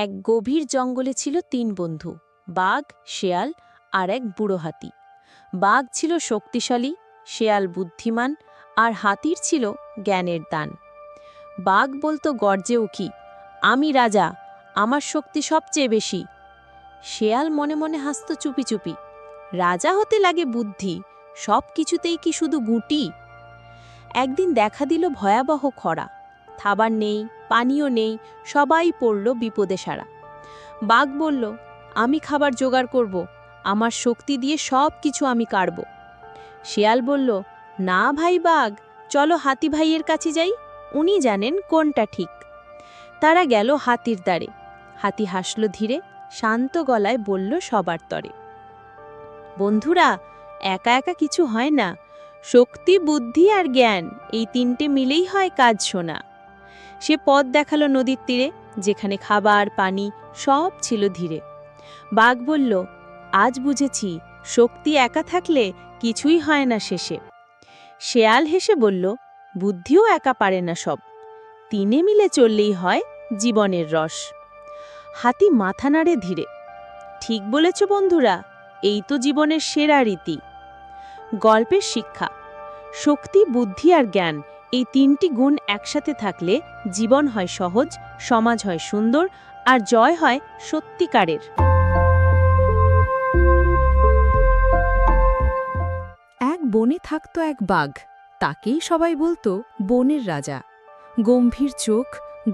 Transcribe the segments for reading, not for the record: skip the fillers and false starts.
এক গভীর জঙ্গলে ছিল তিন বন্ধু, বাঘ, শেয়াল আর এক বুড়ো হাতি। বাঘ ছিল শক্তিশালী, শেয়াল বুদ্ধিমান আর হাতির ছিল জ্ঞানের দান। বাঘ বলতো গর্জে উঠি, আমি রাজা, আমার শক্তি সবচেয়ে বেশি। শেয়াল মনে মনে হাসত চুপি চুপি, রাজা হতে লাগে বুদ্ধি, সব কিছুতেই কি শুধু গুটি। একদিন দেখা দিল ভয়াবহ খরা, খাবার নেই, পানিও নেই, সবাই পড়ল বিপদে সারা। বাঘ বলল, আমি খাবার জোগাড় করব, আমার শক্তি দিয়ে সব কিছু আমি কাড়ব। শেয়াল বলল, না ভাই বাঘ, চলো হাতি ভাইয়ের কাছে যাই, উনি জানেন কোনটা ঠিক। তারা গেল হাতির দ্বারে। হাতি হাসল ধীরে, শান্ত গলায় বলল সবার তরে, বন্ধুরা, একা একা কিছু হয় না, শক্তি, বুদ্ধি আর জ্ঞান, এই তিনটে মিলেই হয় কাজ শোনা। সে পথ দেখালো নদীর তীরে, যেখানে খাবার পানি সব ছিল ধীরে। বাঘ বলল, আজ বুঝেছি, শক্তি একা থাকলে কিছুই হয় না শেষে। শেয়াল হেসে বলল, বুদ্ধিও একা পারে না সব, তিনে মিলে চললেই হয় জীবনের রস। হাতি মাথা নাড়ে ধীরে, ঠিক বলেছ বন্ধুরা, এই তো জীবনের সেরা রীতি। গল্পের শিক্ষা, শক্তি, বুদ্ধি আর জ্ঞান, এই তিনটি গুণ একসাথে থাকলে জীবন হয় সহজ, সমাজ হয় সুন্দর আর জয় হয় সত্যিকারের। এক বনে থাকত এক বাঘ, তাকেই সবাই বলতো বনের রাজা। গম্ভীর চোখ,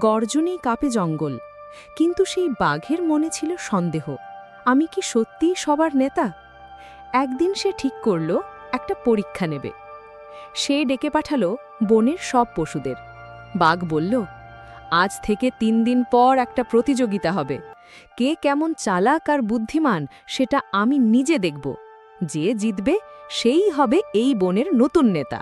গর্জনেই কাঁপে জঙ্গল। কিন্তু সেই বাঘের মনে ছিল সন্দেহ, আমি কি সত্যিই সবার নেতা? একদিন সে ঠিক করল একটা পরীক্ষা নেবে। সে ডেকে পাঠালো বনের সব পশুদের। বাঘ বলল, আজ থেকে 3 দিন পর একটা প্রতিযোগিতা হবে। কে কেমন চালাক আর বুদ্ধিমান সেটা আমি নিজে দেখব। যে জিতবে সেই হবে এই বনের নতুন নেতা।